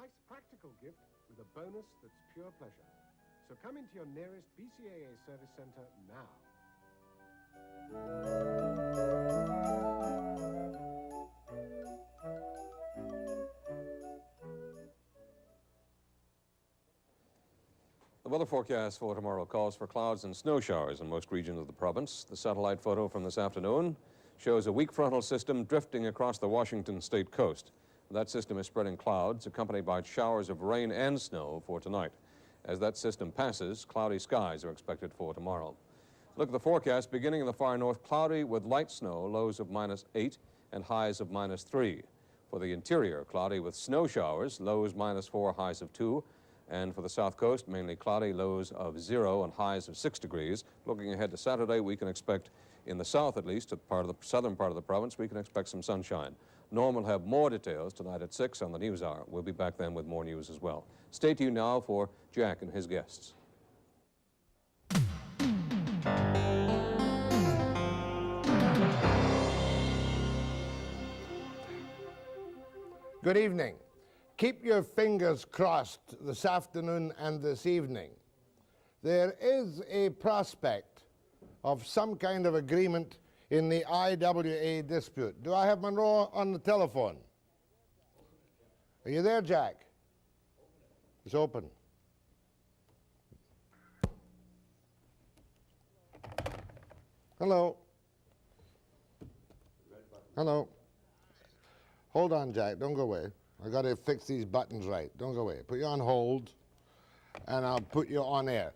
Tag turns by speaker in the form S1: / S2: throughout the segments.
S1: nice practical gift with a bonus that's pure pleasure. So come into your nearest BCAA service centre now.
S2: The weather forecast for tomorrow calls for clouds and snow showers in most regions of the province. The satellite photo from this afternoon shows a weak frontal system drifting across the Washington state coast. That system is spreading clouds accompanied by showers of rain and snow for tonight. As that system passes, cloudy skies are expected for tomorrow. Look at the forecast. Beginning in the far north, cloudy with light snow, lows of -8 and highs of -3. For the interior, cloudy with snow showers, lows -4, highs of 2. And for the south coast, mainly cloudy, lows of 0 and highs of 6 degrees. Looking ahead to Saturday, we can expect, in the south at least, at part of the southern part of the province, we can expect some sunshine. Norm will have more details tonight at 6 on the News Hour. We'll be back then with more news as well. Stay tuned now for Jack and his guests.
S3: Good evening. Keep your fingers crossed this afternoon and this evening. There is a prospect of some kind of agreement in the I.W.A. dispute. Do I have Munro on the telephone? Are you there, Jack? It's open. Hello. Hello. Hold on, Jack. Don't go away. I got to fix these buttons right. Don't go away. Put you on hold, and I'll put you on air.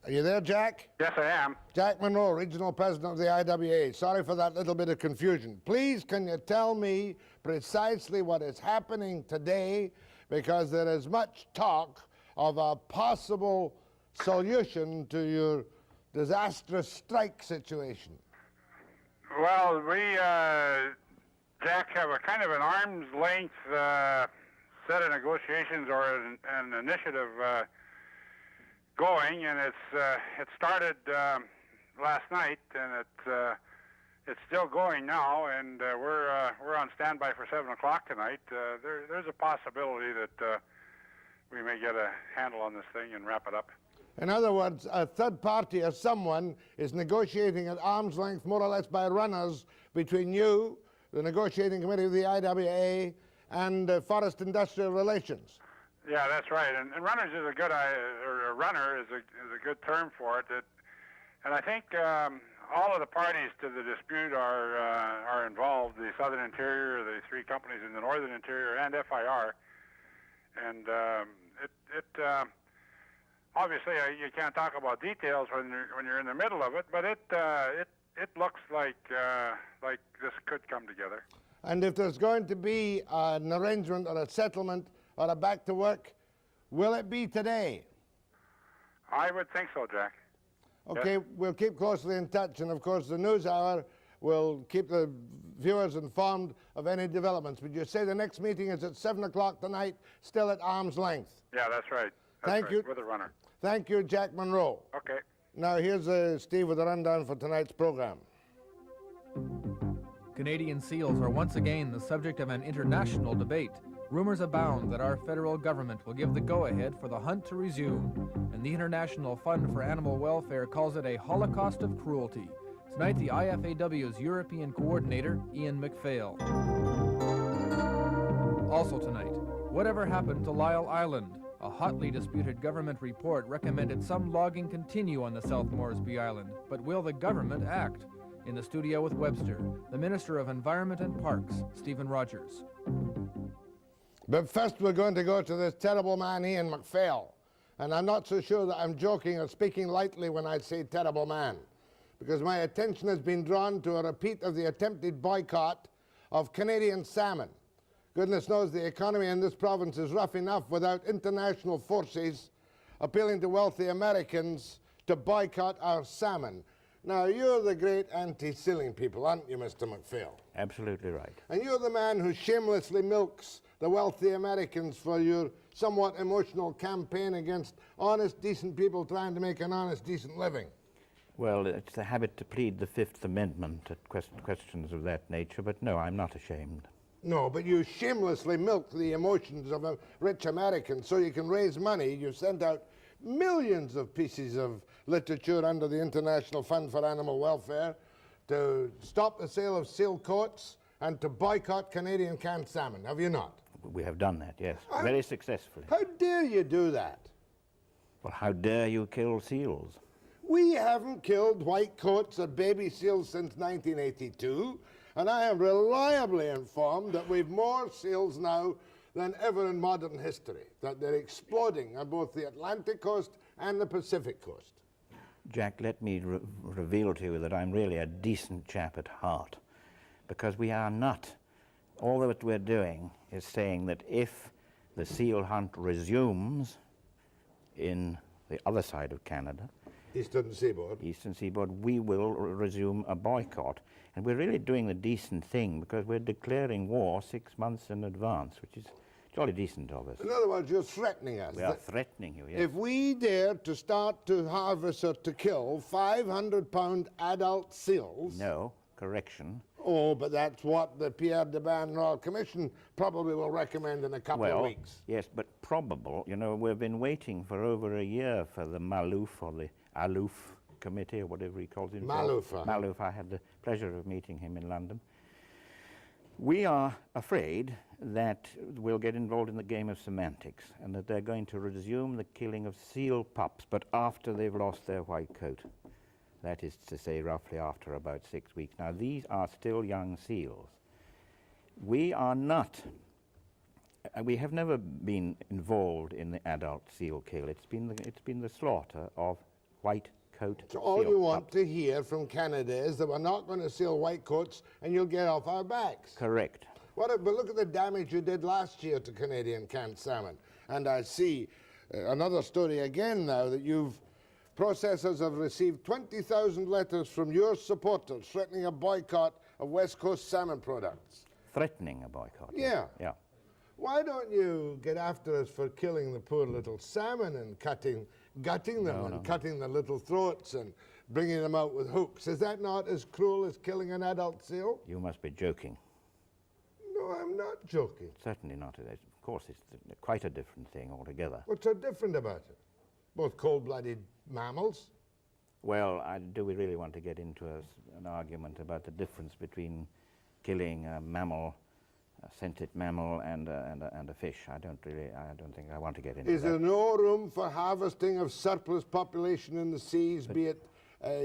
S3: Are you there, Jack?
S4: Yes, I am.
S3: Jack Munro, Regional President of the I.W.A. Sorry for that little bit of confusion. Please, can you tell me precisely what is happening today? Because there is much talk of a possible solution to your disastrous strike situation.
S4: Well, we, Jack, have a kind of an arm's length set of negotiations or an initiative going, and it started last night, and it's still going now, and we're on standby for 7 o'clock tonight. There's a possibility that we may get a handle on this thing and wrap it up.
S3: In other words, a third party or someone is negotiating at arm's length, more or less by runners, between you, the negotiating committee of the I.W.A., and Forest Industrial Relations.
S4: Yeah, that's right. And runners is a good, or a runner is a good term for it. And I think all of the parties to the dispute are involved: the Southern Interior, the three companies in the Northern Interior, and FIR. And obviously you can't talk about details when you're in the middle of it, but it looks like this could come together.
S3: And if there's going to be an arrangement or a settlement or a back to work, will it be today?
S4: I would think so, Jack.
S3: Okay, yes. We'll keep closely in touch, and of course the News Hour will keep the viewers informed of any developments. But you say the next meeting is at 7 o'clock tonight, still at arm's length?
S4: Yeah, that's right.
S3: Thank you.
S4: With a runner.
S3: Thank you, Jack Munro.
S4: Okay.
S3: Now here's Steve with a rundown for tonight's program.
S5: Canadian seals are once again the subject of an international debate. Rumors abound that our federal government will give the go-ahead for the hunt to resume, and the International Fund for Animal Welfare calls it a holocaust of cruelty. Tonight, the IFAW's European coordinator, Ian MacPhail. Also tonight, whatever happened to Lyell Island? A hotly disputed government report recommended some logging continue on the South Moresby Island, but will the government act? In the studio with Webster, the Minister of Environment and Parks, Stephen Rogers.
S3: But first we're going to go to this terrible man, Ian MacPhail. And I'm not so sure that I'm joking or speaking lightly when I say terrible man, because my attention has been drawn to a repeat of the attempted boycott of Canadian salmon. Goodness knows the economy in this province is rough enough without international forces appealing to wealthy Americans to boycott our salmon. Now, you're the great anti-sealing people, aren't you, Mr. MacPhail?
S6: Absolutely right.
S3: And you're the man who shamelessly milks the wealthy Americans for your somewhat emotional campaign against honest, decent people trying to make an honest, decent living.
S6: Well, it's the habit to plead the Fifth Amendment at questions of that nature, but no, I'm not ashamed.
S3: No, but you shamelessly milk the emotions of rich Americans so you can raise money. You sent out millions of pieces of literature under the International Fund for Animal Welfare to stop the sale of seal coats and to boycott Canadian canned salmon, have you not?
S6: We have done that, yes, very successfully.
S3: How dare you do that?
S6: Well, how dare you kill seals?
S3: We haven't killed white coats or baby seals since 1982, and I am reliably informed that we've more seals now than ever in modern history, that they're exploding on both the Atlantic coast and the Pacific coast.
S6: Jack, let me reveal to you that I'm really a decent chap at heart, because we are not. All that we're doing is saying that if the seal hunt resumes in the other side of Canada,
S3: Eastern Seaboard,
S6: we will resume a boycott. And we're really doing the decent thing because we're declaring war 6 months in advance, which is jolly decent of us.
S3: In other words, you're threatening us.
S6: We are threatening you, yes.
S3: If we dare to start to harvest or to kill 500-pound adult seals...
S6: No, correction.
S3: Oh, but that's what the Pierre de Ban Royal Commission probably will recommend in a couple of weeks.
S6: Yes, but probable. You know, we've been waiting for over a year for the Malouf or the Alouf committee or whatever he calls himself. Malouf. I had the pleasure of meeting him in London. We are afraid that we'll get involved in the game of semantics and that they're going to resume the killing of seal pups, but after they've lost their white coat. That is to say, roughly after about 6 weeks. Now, these are still young seals. We are not, we have never been involved in the adult seal kill. It's been the slaughter of white coat
S3: So all
S6: seal
S3: you want
S6: pups.
S3: to hear from Canada is that we're not going to seal white coats and you'll get off our backs.
S6: Correct.
S3: But look at the damage you did last year to Canadian canned salmon. And I see another story again now that processors have received 20,000 letters from your supporters threatening a boycott of West Coast salmon products.
S6: Threatening a boycott.
S3: Yeah.
S6: Yeah.
S3: Why don't you get after us for killing the poor little salmon and gutting them cutting the little throats and bringing them out with hooks? Is that not as cruel as killing an adult seal?
S6: You must be joking.
S3: No, I'm not joking.
S6: Certainly not. Of course, it's quite a different thing altogether.
S3: What's so different about it? Both cold-blooded mammals.
S6: Well, do we really want to get into an argument about the difference between killing a mammal, a sentient mammal, and a fish? I don't think I want to get into that.
S3: Is there no room for harvesting of surplus population in the seas, be it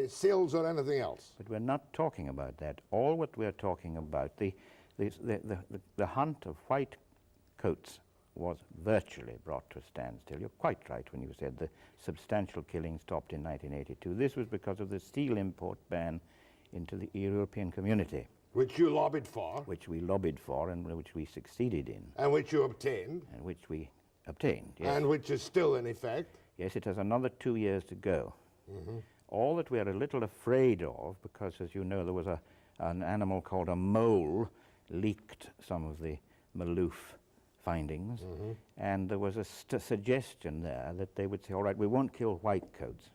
S3: seals or anything else?
S6: But we're not talking about that. All what we're talking about, the hunt of white coats was virtually brought to a standstill. You're quite right when you said the substantial killing stopped in 1982. This was because of the seal import ban into the European community.
S3: Which you lobbied for.
S6: Which we lobbied for and which we succeeded in.
S3: And which you obtained.
S6: And which we obtained, yes.
S3: And which is still in effect.
S6: Yes, it has another 2 years to go. Mm-hmm. All that we're a little afraid of, because as you know, there was an animal called a mole leaked some of the Malouf findings, and there was a suggestion there that they would say, all right, we won't kill white coats.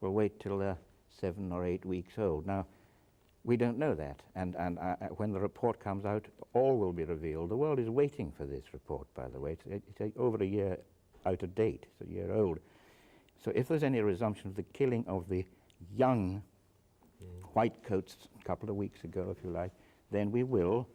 S6: We'll wait till they're 7 or 8 weeks old. Now, we don't know that, and when the report comes out, all will be revealed. The world is waiting for this report, by the way. It's over a year out of date. It's a year old. So if there's any resumption of the killing of the young white coats a couple of weeks ago, if you like, then we will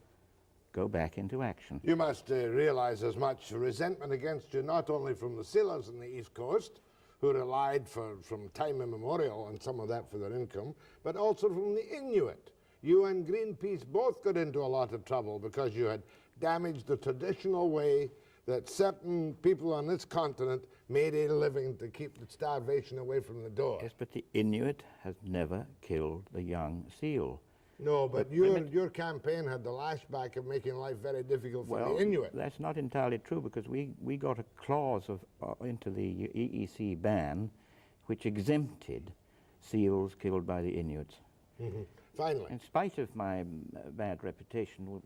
S6: go back into action.
S3: You must realize there's much resentment against you, not only from the sailors on the East Coast, who relied from time immemorial on some of that for their income, but also from the Inuit. You and Greenpeace both got into a lot of trouble because you had damaged the traditional way that certain people on this continent made a living to keep the starvation away from the door.
S6: Yes, but the Inuit has never killed the young seal.
S3: No, but your campaign had the lashback of making life very difficult for the Inuit.
S6: That's not entirely true, because we got a clause into the EEC ban which exempted seals killed by the Inuits.
S3: Mm-hmm. Finally.
S6: In spite of my bad reputation,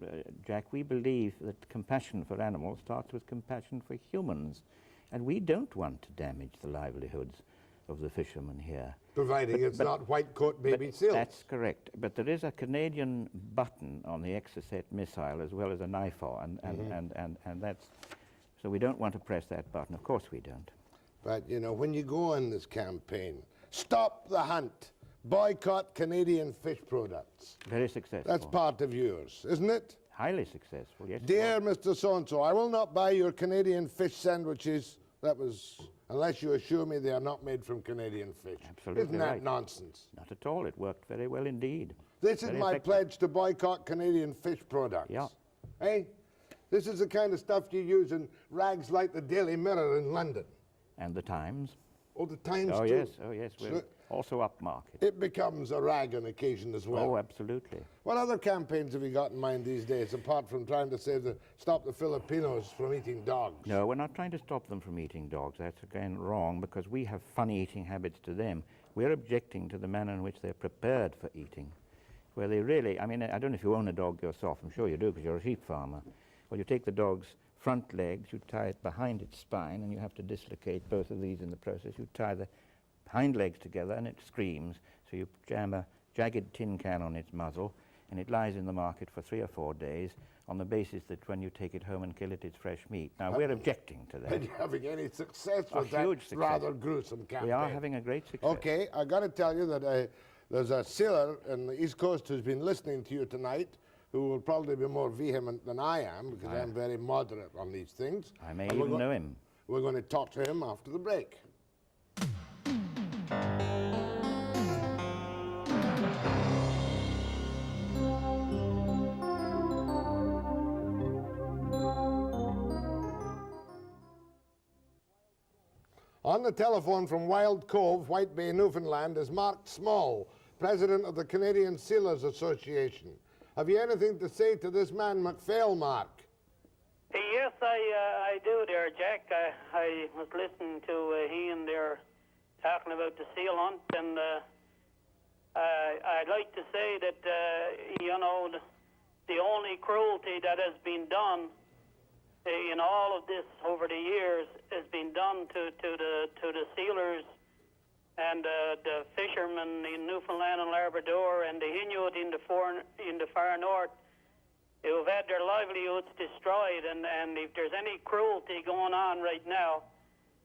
S6: Jack, we believe that compassion for animals starts with compassion for humans, and we don't want to damage the livelihoods of the fishermen here.
S3: Providing it's not white-coat baby seals.
S6: That's correct. But there is a Canadian button on the Exocet missile as well as a NIFOR, and that's... So we don't want to press that button. Of course we don't.
S3: But, you know, when you go on this campaign, stop the hunt, boycott Canadian fish products.
S6: Very successful.
S3: That's part of yours, isn't it?
S6: Highly successful, yes.
S3: Dear Mr. So-and-so, I will not buy your Canadian fish sandwiches. That was, unless you assure me they are not made from Canadian fish.
S6: Absolutely
S3: Isn't that
S6: right.
S3: nonsense?
S6: Not at all. It worked very well indeed.
S3: This is
S6: Very
S3: my
S6: effective.
S3: pledge to boycott Canadian fish products.
S6: Yeah.
S3: Eh? This is the kind of stuff you use in rags like the Daily Mirror in London.
S6: And the Times.
S3: Oh, the Times
S6: Oh,
S3: too.
S6: yes, oh, yes. We're
S3: So
S6: also upmarket.
S3: it becomes a rag on occasion as well.
S6: Oh, absolutely.
S3: What other campaigns have you got in mind these days, apart from trying to stop the Filipinos from eating dogs?
S6: No, we're not trying to stop them from eating dogs. That's again wrong, because we have funny eating habits to them. We're objecting to the manner in which they're prepared for eating, where they really, I mean, I don't know if you own a dog yourself. I'm sure you do, because you're a sheep farmer. Well, you take the dog's front legs, you tie it behind its spine, and you have to dislocate both of these in the process. You tie the hind legs together, and it screams. So you jam a jagged tin can on its muzzle, and it lies in the market for 3 or 4 days on the basis that when you take it home and kill it, it's fresh meat. Now, we're objecting to that.
S3: Are you having any success
S6: A
S3: with that
S6: huge success.
S3: rather gruesome campaign?
S6: We are having a great success.
S3: Okay, I got to tell you that there's a sailor in the East Coast who's been listening to you tonight, who will probably be more vehement than I am, because I'm very moderate on these things.
S6: I may
S3: And
S6: even know him.
S3: We're going to talk to him after the break. On the telephone from Wild Cove, White Bay, Newfoundland, is Mark Small, president of the Canadian Sailors Association. Have you anything to say to this man, MacPhail, Mark?
S7: Yes, I do there, Jack. I was listening to Ian there talking about the seal hunt, and I'd like to say that, you know, the only cruelty that has been done in all of this over the years has been done to the sealers and the fishermen in Newfoundland and Labrador and the Inuit in the far north who have had their livelihoods destroyed. And if there's any cruelty going on right now,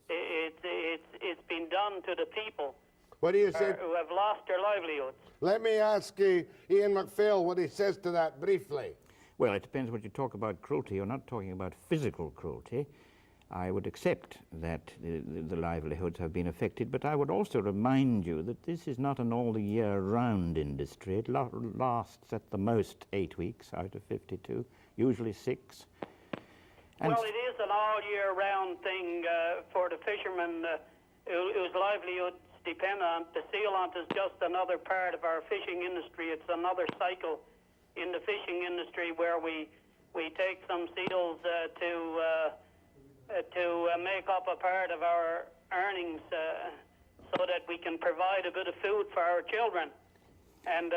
S7: it's been done to the people.
S3: What do you say?
S7: Who have lost their livelihoods.
S3: Let me ask Ian MacPhail what he says to that briefly.
S6: Well, it depends what you talk about cruelty. You're not talking about physical cruelty. I would accept that the livelihoods have been affected, but I would also remind you that this is not an all-the-year-round industry. It lasts at the most 8 weeks out of 52, usually 6. And
S7: Well, it is an all-year-round thing for the fishermen whose livelihoods depend on it. The seal hunt is just another part of our fishing industry. It's another cycle in the fishing industry where we take some seals to make up a part of our earnings so that we can provide a bit of food for our children and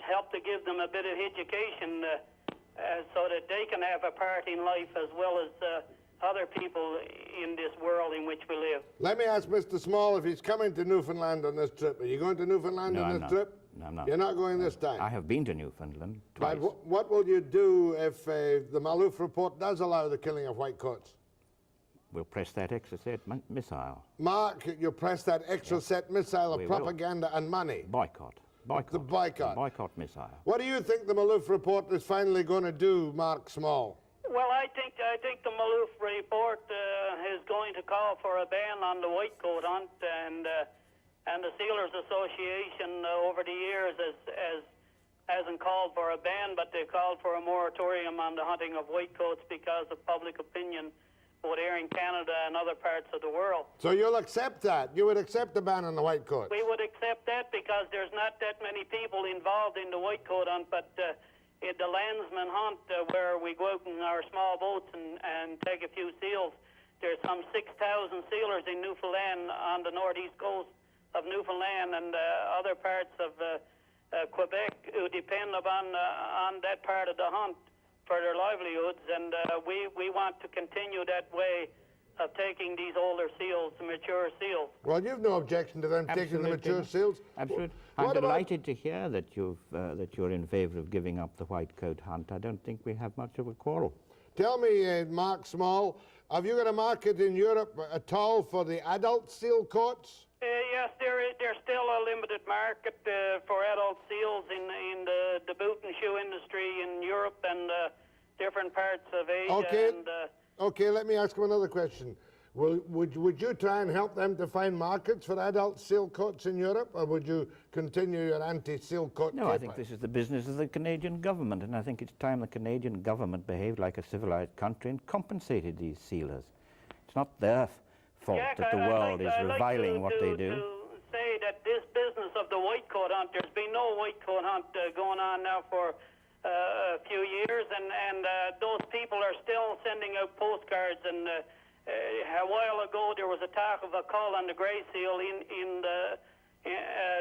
S7: help to give them a bit of education so that they can have a part in life as well as other people in this world in which we live.
S3: Let me ask Mr. Small if he's coming to Newfoundland on this trip. Are you going to Newfoundland
S6: No,
S3: on
S6: I'm
S3: this
S6: not.
S3: trip?
S6: No, I'm not.
S3: You're not going this time?
S6: I have been to Newfoundland twice.
S3: But what will you do if the Maloof report does allow the killing of whitecoats?
S6: We'll press that Exocet missile.
S3: Mark, you press that Exocet missile of
S6: We will.
S3: propaganda and money.
S6: Boycott. Boycott.
S3: The boycott.
S6: The boycott missile.
S3: What do you think the Maloof report is finally going to do, Mark Small?
S7: Well, I think the Maloof report is going to call for a ban on the whitecoat hunt, and the Sealers Association over the years hasn't called for a ban, but they called for a moratorium on the hunting of whitecoats because of public opinion both here in Canada and other parts of the world.
S3: So you'll accept that? You would accept the ban on the whitecoats?
S7: We would accept that because there's not that many people involved in the whitecoat hunt, but in the landsman hunt where we go out in our small boats and take a few seals, there's some 6,000 sealers in Newfoundland on the northeast coast of Newfoundland and other parts of Quebec who depend upon on that part of the hunt for their livelihoods, and we want to continue that way of taking these older seals, the mature seals.
S3: Well, you've no objection to them taking the mature seals?
S6: Absolutely.
S3: What
S6: I'm
S3: about-
S6: delighted to hear that you're in favour of giving up the white coat hunt. I don't think we have much of a quarrel.
S3: Tell me, Mark Small, have you got a market in Europe at all for the adult seal coats?
S7: Yes, there's still a limited market for adult seals in the boot and shoe industry in Europe and different parts of Asia.
S3: Okay.
S7: And,
S3: Okay, let me ask you another question. Would you try and help them to find markets for adult seal coats in Europe, or would you continue your anti-seal coat
S6: No, I think this is the business of the Canadian government, and I think it's time the Canadian government behaved like a civilized country and compensated these sealers. It's not their fault
S7: Jack,
S6: that the world is reviling what they do.
S7: To say that this business of the white coat hunt, there's been no white coat hunt going on now for a few years, and those people are still sending out postcards. And a while ago, there was a talk of a call on the grey seal in the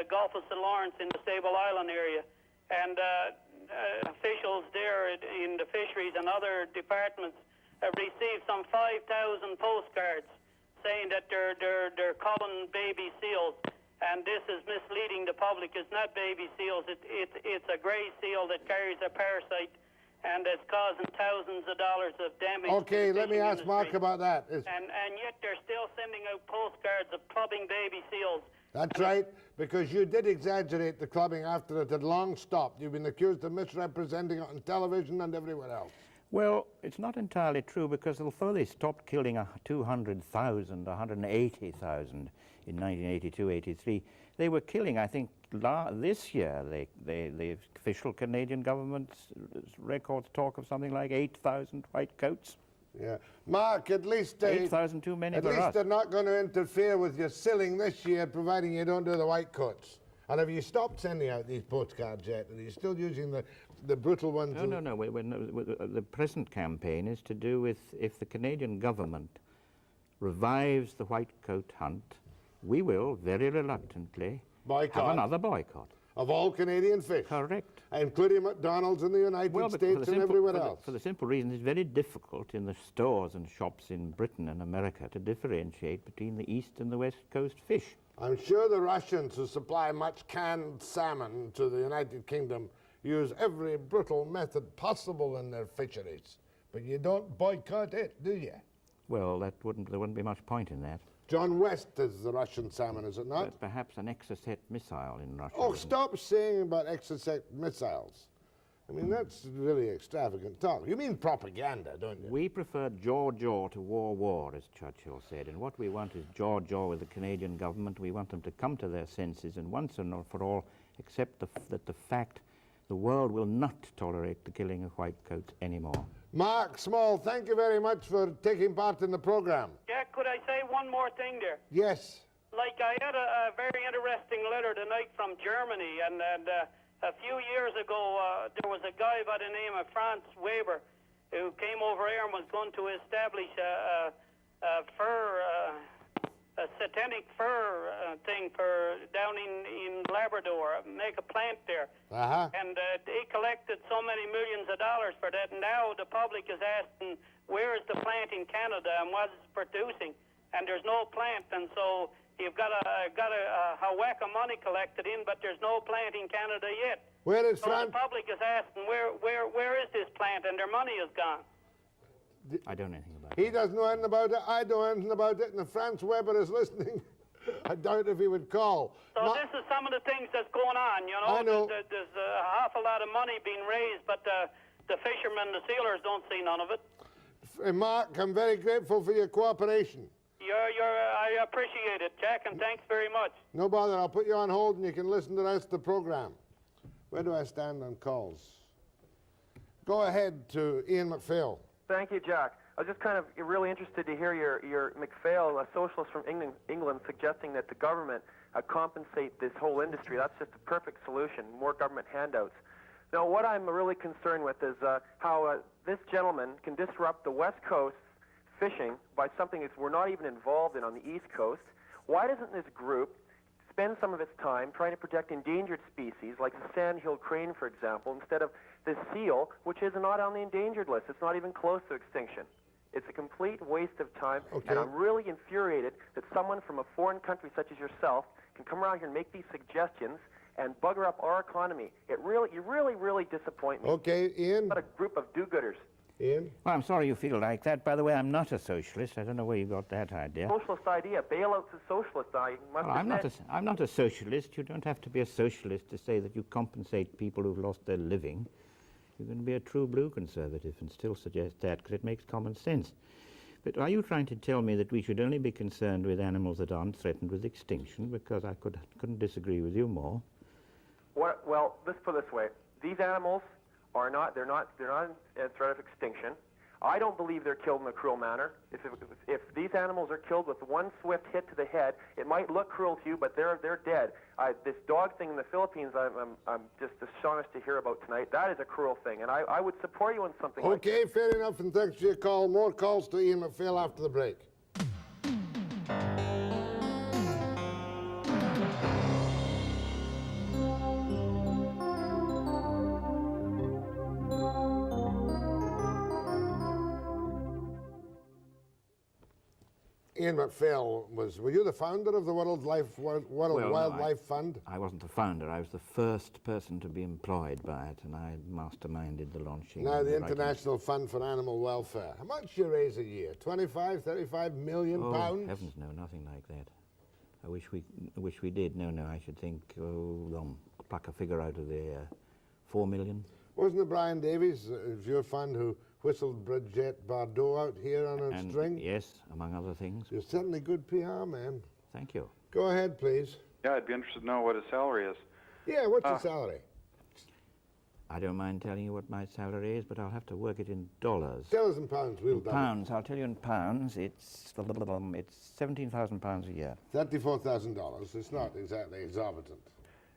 S7: Gulf of St. Lawrence in the Stable Island area, and officials there in the fisheries and other departments have received some 5,000 postcards saying that they're culling baby seals, and this is misleading the public. It's not baby seals. It's a grey seal that carries a parasite, and it's causing thousands of dollars of damage.
S3: Okay,
S7: to the
S3: let me
S7: fishing
S3: ask Mark
S7: industry.
S3: about that.
S7: And yet they're still sending out postcards of clubbing baby seals.
S3: That's right, because you did exaggerate the clubbing after it had long stopped. You've been accused of misrepresenting it on television and everywhere else.
S6: Well, it's not entirely true, because although they stopped killing 200,000, 180,000 in 1982-83, they were killing, I think, this year, the official Canadian government's records talk of something like 8,000 white coats.
S3: Yeah. Mark, at least...
S6: 8,000 too many
S3: At
S6: for
S3: least
S6: us.
S3: they're not going to interfere with your silling this year, providing you don't do the white coats. And have you stopped sending out these postcards yet? Are you still using the brutal ones?
S6: No. The present campaign is to do with, if the Canadian government revives the white coat hunt, we will, very reluctantly, have another boycott.
S3: Of all Canadian fish?
S6: Correct.
S3: Including McDonald's in the United States and everywhere else?
S6: For the simple reason it's very difficult in the stores and shops in Britain and America to differentiate between the East and the West Coast fish.
S3: I'm sure the Russians, who supply much canned salmon to the United Kingdom, use every brutal method possible in their fisheries. But you don't boycott it, do you?
S6: Well, there wouldn't be much point in that.
S3: John West is the Russian salmon, is it not?
S6: But perhaps an Exocet missile in Russia.
S3: Oh, stop saying about Exocet missiles. I mean, that's really extravagant talk. You mean propaganda, don't you?
S6: We prefer jaw-jaw to war, as Churchill said, and what we want is jaw-jaw with the Canadian government. We want them to come to their senses and once and for all accept that the fact the world will not tolerate the killing of white coats anymore.
S3: Mark Small, thank you very much for taking part in the program.
S7: Jack, could I say one more thing there?
S3: Yes.
S7: Like, I had a very interesting letter tonight from Germany, and a few years ago, there was a guy by the name of Franz Weber who came over here and was going to establish a satanic fur thing for down in Labrador, make a plant there. And he collected so many millions of dollars for that, and now the public is asking, where is the plant in Canada and what is it producing? And there's no plant, and so you've got a whack of money collected in, but there's no plant in Canada yet.
S3: Where is
S7: so
S3: Franz?
S7: The public is asking, where is this plant, and their money is gone.
S6: I don't know anything about
S3: it. He doesn't know anything about it, I don't know anything about it, and if Franz Weber is listening, I doubt if he would call.
S7: So this is some of the things that's going on, you know.
S3: I know.
S7: There's an awful lot of money being raised, but the fishermen, the sealers don't see none of it.
S3: Mark, I'm very grateful for your cooperation.
S7: I appreciate it, Jack, and thanks very much.
S3: No bother, I'll put you on hold and you can listen to the rest of the program. Where do I stand on calls? Go ahead to Ian MacPhail.
S8: Thank you, Jack. I was just kind of really interested to hear your MacPhail, a socialist from England, suggesting that the government compensate this whole industry. That's just a perfect solution, more government handouts. Now, what I'm really concerned with is how this gentleman can disrupt the West Coast fishing by something that we're not even involved in on the East Coast. Why doesn't this group spend some of its time trying to protect endangered species, like the sandhill crane, for example, instead of this seal, which is not on the endangered list? It's not even close to extinction. It's a complete waste of time,
S3: Okay.
S8: and I'm really infuriated that someone from a foreign country such as yourself can come around here and make these suggestions and bugger up our economy. You really disappoint me.
S3: Okay, Ian?
S8: What a group of do-gooders.
S3: Ian?
S6: Well, I'm sorry you feel like that. By the way, I'm not a socialist. I don't know where you got that idea.
S8: Socialist idea. Bailouts is socialist. I must
S6: Well,
S8: admit.
S6: I'm not a socialist. You don't have to be a socialist to say that you compensate people who've lost their living. You can be a true blue conservative and still suggest that, because it makes common sense. But are you trying to tell me that we should only be concerned with animals that aren't threatened with extinction? Because I couldn't disagree with you more.
S8: Well, let's put it this way. These animals are not in threat of extinction. I don't believe they're killed in a cruel manner. If these animals are killed with one swift hit to the head, it might look cruel to you, but they're dead. This dog thing in the Philippines, I'm just astonished to hear about tonight. That is a cruel thing, and I would support you on something like that.
S3: Okay, fair enough, and thanks for your call. More calls to Ian MacPhail after the break. Ian MacPhail were you the founder of the World Wildlife Fund?
S6: I wasn't the founder. I was the first person to be employed by it, and I masterminded the launching.
S3: Now the
S6: and writing.
S3: International Fund for Animal Welfare. How much do you raise a year? 25, 35 million pounds?
S6: Oh, heavens, no, nothing like that. I wish we did. No, I should think, pluck a figure out of the air. 4 million?
S3: Wasn't it Brian Davies, your fund, who whistled Bridget Bardot out here on a string?
S6: Yes, among other things.
S3: You're certainly good PR, man.
S6: Thank you.
S3: Go ahead, please.
S9: Yeah, I'd be interested to know what his salary is.
S3: Yeah, what's your salary?
S6: I don't mind telling you what my salary is, but I'll have to work it in dollars.
S3: Tell us in pounds, we'll double.
S6: Pounds, I'll tell you in pounds, it's £17,000 a year.
S3: $34,000. It's not exactly exorbitant.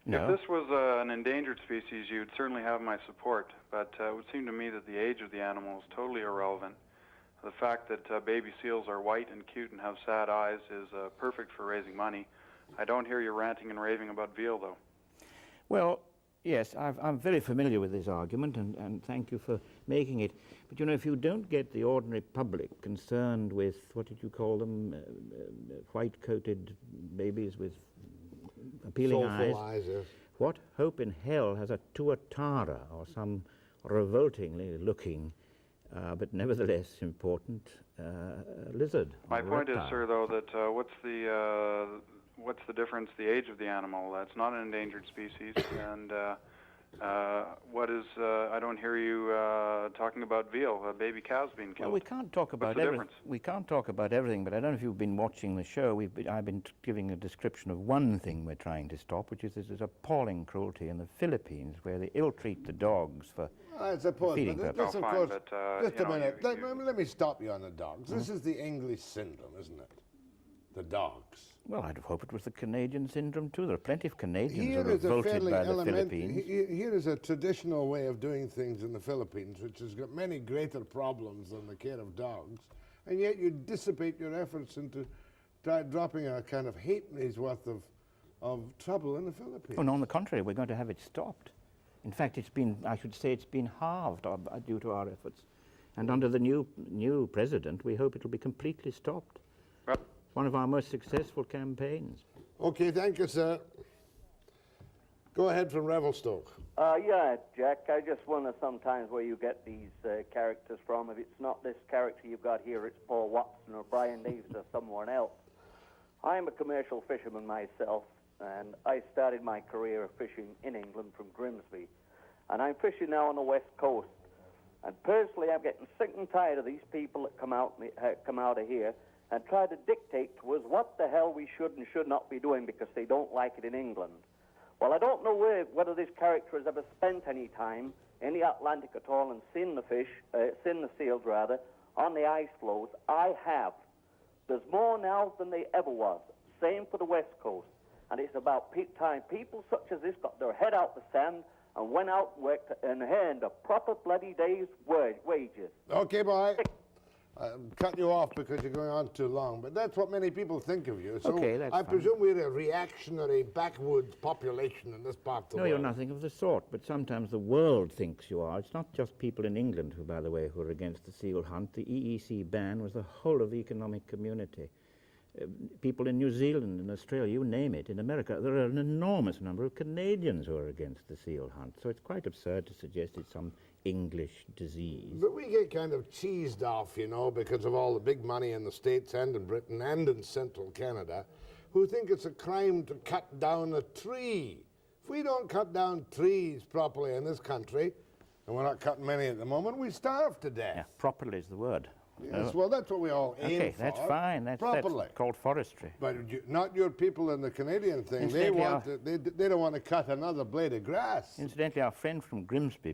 S6: No.
S9: If this was an endangered species, you'd certainly have my support, but it would seem to me that the age of the animal is totally irrelevant. The fact that baby seals are white and cute and have sad eyes is perfect for raising money. I don't hear you ranting and raving about veal, though.
S6: Well, yes, I'm very familiar with this argument, and thank you for making it. But, you know, if you don't get the ordinary public concerned with, what did you call them, white-coated babies with appealing eyes,
S3: yes.
S6: What hope in hell has a tuatara, or some revoltingly looking, but nevertheless important lizard?
S9: My point is, sir, though, that what's the difference, the age of the animal? It's not an endangered species, and I don't hear you talking about veal, baby cows being killed.
S6: Well, we can't talk about everything. We can't talk about everything, but I don't know if you've been watching the show. I've been giving a description of one thing we're trying to stop, which is this appalling cruelty in the Philippines, where they ill-treat the dogs for feeding purposes.
S3: Of course, just a minute. Let me stop you on the dogs. This is the English syndrome, isn't it? The dogs.
S6: Well, I'd hope it was the Canadian syndrome, too. There are plenty of Canadians
S3: Here
S6: who are
S3: is a
S6: revolted
S3: fairly
S6: by the Philippines.
S3: Here is a traditional way of doing things in the Philippines, which has got many greater problems than the care of dogs, and yet you dissipate your efforts into dropping a kind of halfpenny's worth of trouble in the Philippines.
S6: Oh, no, on the contrary, we're going to have it stopped. In fact, I should say it's been halved due to our efforts. And under the new president, we hope it'll be completely stopped. One of our most successful campaigns.
S3: Okay, thank you, sir. Go ahead from Revelstoke.
S10: Yeah, Jack, I just wonder sometimes where you get these characters from. If it's not this character you've got here, it's Paul Watson or Brian Davies or someone else. I'm a commercial fisherman myself, and I started my career of fishing in England from Grimsby. And I'm fishing now on the west coast. And personally, I'm getting sick and tired of these people that come out of here and try to dictate to us what the hell we should and should not be doing because they don't like it in England. Well, I don't know whether this character has ever spent any time in the Atlantic at all and seen the seals on the ice floes. I have. There's more now than there ever was. Same for the West Coast. And it's about time people such as this got their head out the sand and went out and worked and earned a proper bloody day's wages.
S3: Okay, boy. cut you off because you're going on too long, but that's what many people think of you. So
S6: Okay, that's
S3: I
S6: fine.
S3: presume we're a reactionary backwoods population in this part of the
S6: No,
S3: world.
S6: you're nothing of the sort, but sometimes the world thinks you are. It's not just people in England who, by the way, who are against the seal hunt. The EEC ban was the whole of the economic community. People in New Zealand, in Australia, you name it, in America, there are an enormous number of Canadians who are against the seal hunt. So it's quite absurd to suggest it's some English disease.
S3: But we get kind of cheesed off, you know, because of all the big money in the States and in Britain and in central Canada, who think it's a crime to cut down a tree. If we don't cut down trees properly in this country, and we're not cutting many at the moment, we starve to death.
S6: Yeah, properly is the word.
S3: Yes, well, that's what we all aim
S6: Okay,
S3: for.
S6: that's fine. That's called forestry.
S3: But not your people in the Canadian thing. They don't want to cut another blade of grass.
S6: Incidentally, our friend from Grimsby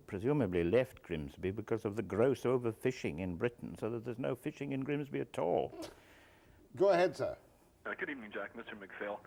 S6: presumably left Grimsby because of the gross overfishing in Britain, so that there's no fishing in Grimsby at all.
S3: Go ahead, sir.
S11: Good evening, Jack. Mr. MacPhail.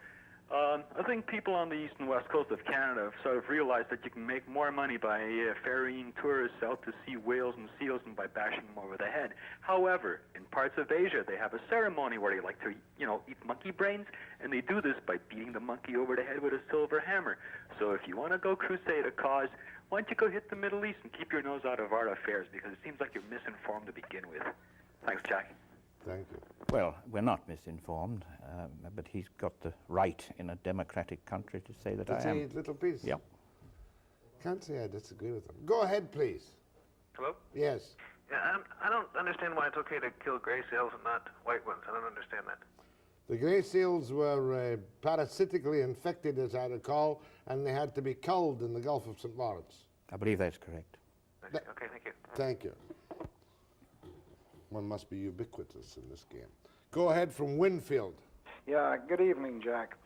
S11: I think people on the east and west coast of Canada have sort of realized that you can make more money by ferrying tourists out to see whales and seals than by bashing them over the head. However, in parts of Asia, they have a ceremony where they like to, eat monkey brains, and they do this by beating the monkey over the head with a silver hammer. So if you want to go crusade a cause, why don't you go hit the Middle East and keep your nose out of our affairs, because it seems like you're misinformed to begin with. Thanks, Jack.
S3: Thank you.
S6: Well, we're not misinformed, but he's got the right in a democratic country to say that I am.
S3: To say little piece?
S6: Yep.
S3: Can't say I disagree with him. Go ahead, please.
S12: Hello?
S3: Yes.
S12: Yeah, I don't understand why it's okay to kill gray seals and not white ones. I don't understand that.
S3: The grey seals were parasitically infected, as I recall, and they had to be culled in the Gulf of St. Lawrence.
S6: I believe that's correct.
S12: Okay, thank you.
S3: Thank you. One must be ubiquitous in this game. Go ahead from Winfield.
S13: Yeah, good evening, Jack.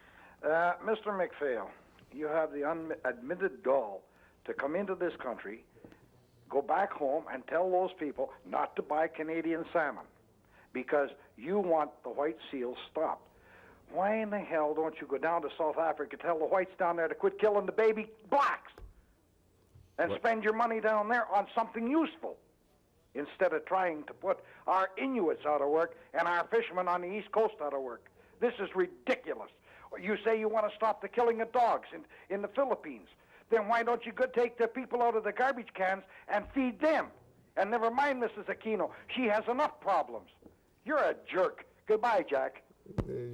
S13: Mr. MacPhail, you have the unadmitted gall to come into this country, go back home, and tell those people not to buy Canadian salmon because you want the white seals stopped. Why in the hell don't you go down to South Africa, tell the whites down there to quit killing the baby blacks and spend your money down there on something useful, instead of trying to put our Inuits out of work and our fishermen on the East Coast out of work? This is ridiculous. You say you want to stop the killing of dogs in the Philippines. Then why don't you go take the people out of the garbage cans and feed them? And never mind Mrs. Aquino. She has enough problems. You're a jerk. Goodbye, Jack.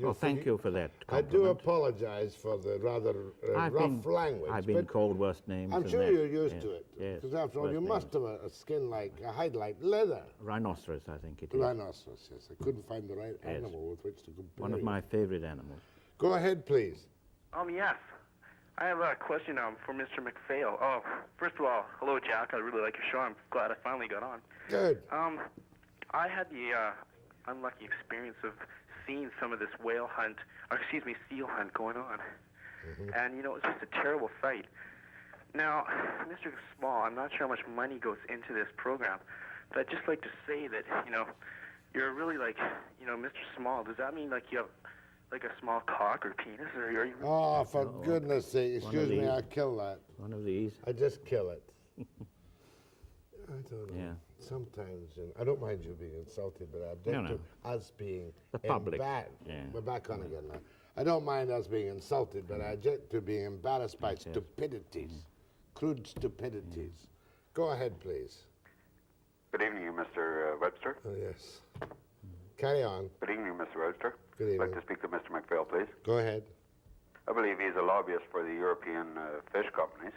S6: Well, thank you for that
S3: I do apologize for the rather rough language.
S6: I've been called worse names.
S3: I'm sure you're used to it.
S6: Yes.
S3: Because after all, you must have a skin like a hide like leather.
S6: Rhinoceros, I think it is.
S3: Rhinoceros, yes. I couldn't find the right animal with which to compare.
S6: One of my favorite animals.
S3: Go ahead, please.
S14: Yes. I have a question for Mr. MacPhail. Oh, first of all, hello, Jack. I really like your show. I'm glad I finally got on.
S3: Good.
S14: I had the unlucky experience of seeing some of this seal hunt going on. And, it was just a terrible fight. Now, Mr. Small, I'm not sure how much money goes into this program, but I'd just like to say that, you're really like, Mr. Small, does that mean like you have like a small cock or penis, or are you...
S3: Oh, for goodness sake, excuse me, I'll kill that.
S6: One of these.
S3: I just kill it. I don't know.
S6: Yeah.
S3: Sometimes, I don't mind you being insulted, but I object to us being
S6: the public.
S3: We're back on again now. I don't mind us being insulted, but I object to being embarrassed by stupidities, crude stupidities. Go ahead, please.
S15: Good evening, Mr. Webster.
S3: Oh, yes. Carry on.
S15: Good evening, Mr. Webster.
S3: Good evening.
S15: I'd like to speak to Mr. MacPhail, please.
S3: Go ahead.
S15: I believe he's a lobbyist for the European fish companies,